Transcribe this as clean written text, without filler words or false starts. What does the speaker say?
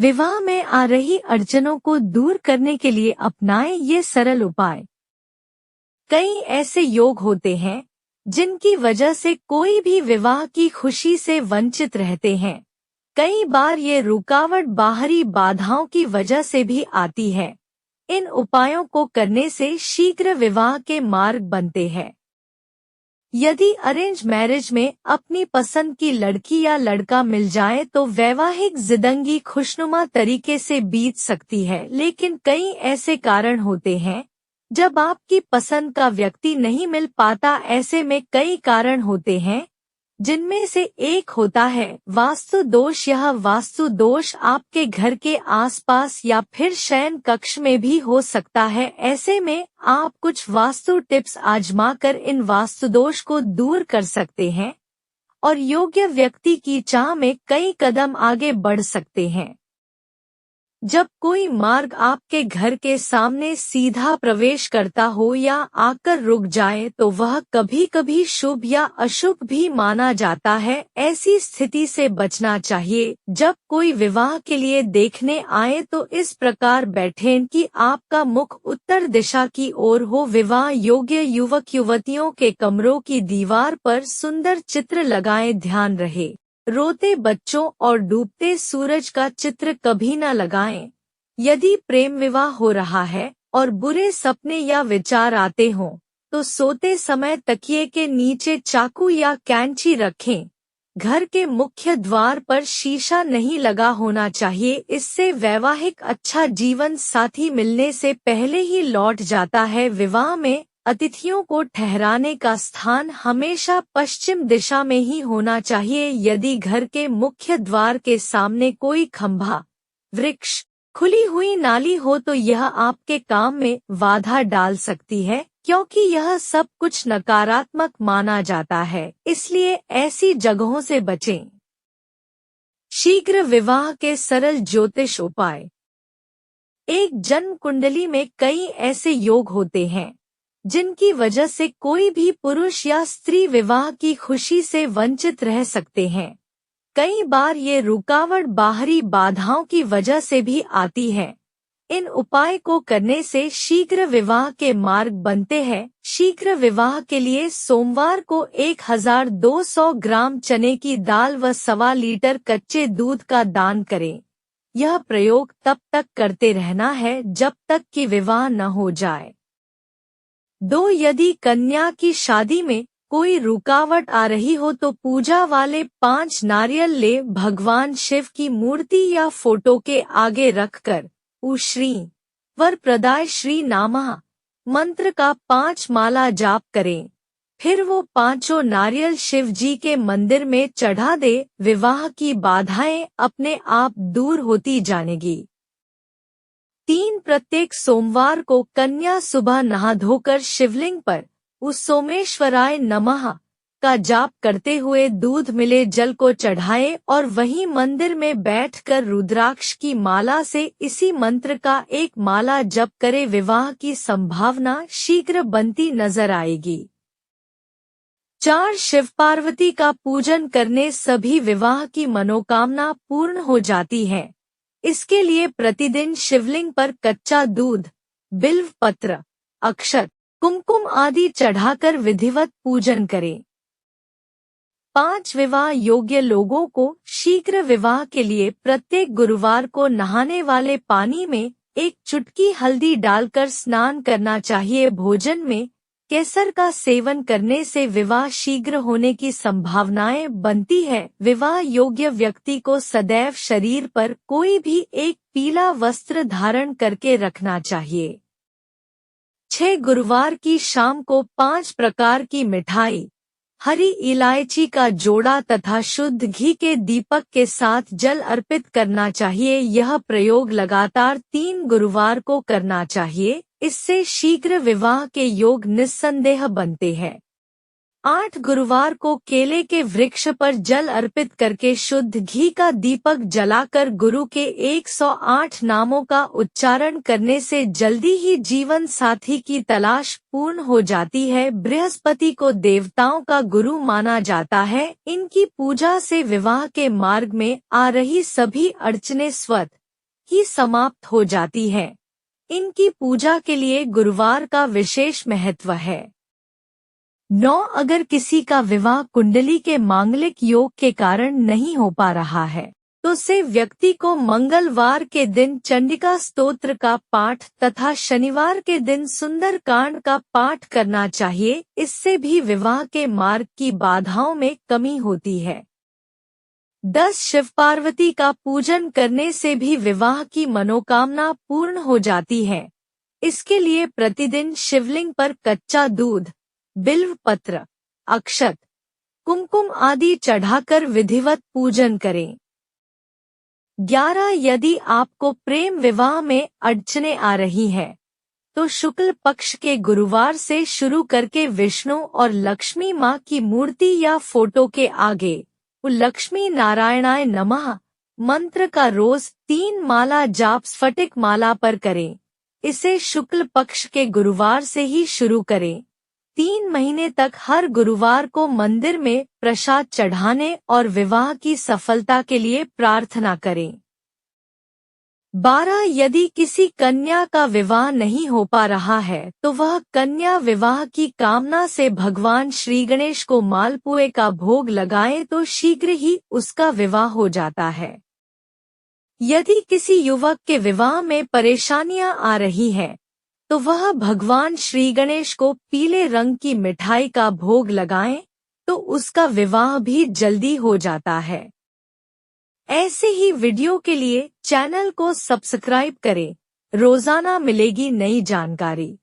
विवाह में आ रही अड़चनों को दूर करने के लिए अपनाएं ये सरल उपाय। कई ऐसे योग होते हैं जिनकी वजह से कोई भी विवाह की खुशी से वंचित रहते हैं। कई बार ये रुकावट बाहरी बाधाओं की वजह से भी आती है। इन उपायों को करने से शीघ्र विवाह के मार्ग बनते हैं। यदि अरेंज मैरिज में अपनी पसंद की लड़की या लड़का मिल जाए तो वैवाहिक जिंदगी खुशनुमा तरीके से बीत सकती है, लेकिन कई ऐसे कारण होते हैं जब आपकी पसंद का व्यक्ति नहीं मिल पाता। ऐसे में कई कारण होते हैं जिनमें से एक होता है वास्तु दोष। यह वास्तु दोष आपके घर के आसपास या फिर शयन कक्ष में भी हो सकता है। ऐसे में आप कुछ वास्तु टिप्स आजमाकर इन वास्तु दोष को दूर कर सकते हैं और योग्य व्यक्ति की चाह में कई कदम आगे बढ़ सकते हैं। जब कोई मार्ग आपके घर के सामने सीधा प्रवेश करता हो या आकर रुक जाए तो वह कभी कभी शुभ या अशुभ भी माना जाता है। ऐसी स्थिति से बचना चाहिए। जब कोई विवाह के लिए देखने आए तो इस प्रकार बैठें कि आपका मुख उत्तर दिशा की ओर हो। विवाह योग्य युवक युवतियों के कमरों की दीवार पर सुंदर चित्र लगाएं। ध्यान रहे, रोते बच्चों और डूबते सूरज का चित्र कभी न लगाएं। यदि प्रेम विवाह हो रहा है और बुरे सपने या विचार आते हों तो सोते समय तकिए के नीचे चाकू या कैंची रखें। घर के मुख्य द्वार पर शीशा नहीं लगा होना चाहिए, इससे वैवाहिक अच्छा जीवन साथी मिलने से पहले ही लौट जाता है। विवाह में अतिथियों को ठहराने का स्थान हमेशा पश्चिम दिशा में ही होना चाहिए। यदि घर के मुख्य द्वार के सामने कोई खंभा, वृक्ष, खुली हुई नाली हो तो यह आपके काम में बाधा डाल सकती है, क्योंकि यह सब कुछ नकारात्मक माना जाता है। इसलिए ऐसी जगहों से बचें। शीघ्र विवाह के सरल ज्योतिष उपाय। एक जन्म कुंडली में कई ऐसे योग होते हैं जिनकी वजह से कोई भी पुरुष या स्त्री विवाह की खुशी से वंचित रह सकते हैं। कई बार ये रुकावट बाहरी बाधाओं की वजह से भी आती है। इन उपाय को करने से शीघ्र विवाह के मार्ग बनते हैं। शीघ्र विवाह के लिए सोमवार को 1200 ग्राम चने की दाल व 1.25 लीटर कच्चे दूध का दान करें। यह प्रयोग तब तक करते रहना है जब तक कि विवाह न हो जाए। 2. यदि कन्या की शादी में कोई रुकावट आ रही हो तो पूजा वाले 5 नारियल ले भगवान शिव की मूर्ति या फोटो के आगे रखकर उ श्री वर प्रदाय श्री नामः मंत्र का 5 माला जाप करें। फिर वो 5 नारियल शिव जी के मंदिर में चढ़ा दे। विवाह की बाधाएं अपने आप दूर होती जानेगी। 3. प्रत्येक सोमवार को कन्या सुबह नहा धोकर शिवलिंग पर उस सोमेश्वराय नमः का जाप करते हुए दूध मिले जल को चढ़ाए और वहीं मंदिर में बैठकर रुद्राक्ष की माला से इसी मंत्र का एक माला जप करे। विवाह की संभावना शीघ्र बनती नजर आएगी। 4. शिव पार्वती का पूजन करने सभी विवाह की मनोकामना पूर्ण हो जाती है। इसके लिए प्रतिदिन शिवलिंग पर कच्चा दूध, बिल्व पत्र, अक्षत, कुमकुम आदि चढ़ाकर विधिवत पूजन करें। 5. विवाह योग्य लोगों को शीघ्र विवाह के लिए प्रत्येक गुरुवार को नहाने वाले पानी में 1 चुटकी हल्दी डालकर स्नान करना चाहिए। भोजन में केसर का सेवन करने से विवाह शीघ्र होने की संभावनाएं बनती है। विवाह योग्य व्यक्ति को सदैव शरीर पर कोई भी एक पीला वस्त्र धारण करके रखना चाहिए। 6. गुरुवार की शाम को 5 प्रकार की मिठाई, हरी इलायची का जोड़ा तथा शुद्ध घी के दीपक के साथ जल अर्पित करना चाहिए। यह प्रयोग लगातार 3 गुरुवार को करना चाहिए। इससे शीघ्र विवाह के योग निस्संदेह बनते हैं। 8. गुरुवार को केले के वृक्ष पर जल अर्पित करके शुद्ध घी का दीपक जलाकर गुरु के 108 नामों का उच्चारण करने से जल्दी ही जीवन साथी की तलाश पूर्ण हो जाती है। बृहस्पति को देवताओं का गुरु माना जाता है। इनकी पूजा से विवाह के मार्ग में आ रही सभी अड़चनें स्वतः ही समाप्त हो जाती है। इनकी पूजा के लिए गुरुवार का विशेष महत्व है। 9. अगर किसी का विवाह कुंडली के मांगलिक योग के कारण नहीं हो पा रहा है तो से व्यक्ति को मंगलवार के दिन चंडिका स्तोत्र का पाठ तथा शनिवार के दिन सुंदर कांड का पाठ करना चाहिए। इससे भी विवाह के मार्ग की बाधाओं में कमी होती है। 10. शिव पार्वती का पूजन करने से भी विवाह की मनोकामना पूर्ण हो जाती है। इसके लिए प्रतिदिन शिवलिंग पर कच्चा दूध, बिल्व पत्र, अक्षत, कुमकुम आदि चढ़ाकर विधिवत पूजन करें। 11. यदि आपको प्रेम विवाह में अड़चने आ रही हैं, तो शुक्ल पक्ष के गुरुवार से शुरू करके विष्णु और लक्ष्मी माँ की मूर्ति या फोटो के आगे लक्ष्मी नारायणाय नमः मंत्र का रोज 3 माला जाप स्फटिक माला पर करें। इसे शुक्ल पक्ष के गुरुवार से ही शुरू करें। 3 महीने तक हर गुरुवार को मंदिर में प्रसाद चढ़ाने और विवाह की सफलता के लिए प्रार्थना करें। 12. यदि किसी कन्या का विवाह नहीं हो पा रहा है तो वह कन्या विवाह की कामना से भगवान श्री गणेश को मालपुए का भोग लगाए तो शीघ्र ही उसका विवाह हो जाता है। यदि किसी युवक के विवाह में परेशानियां आ रही हैं, तो वह भगवान श्री गणेश को पीले रंग की मिठाई का भोग लगाएं तो उसका विवाह भी जल्दी हो जाता है। ऐसे ही वीडियो के लिए चैनल को सब्सक्राइब करें। रोजाना मिलेगी नई जानकारी।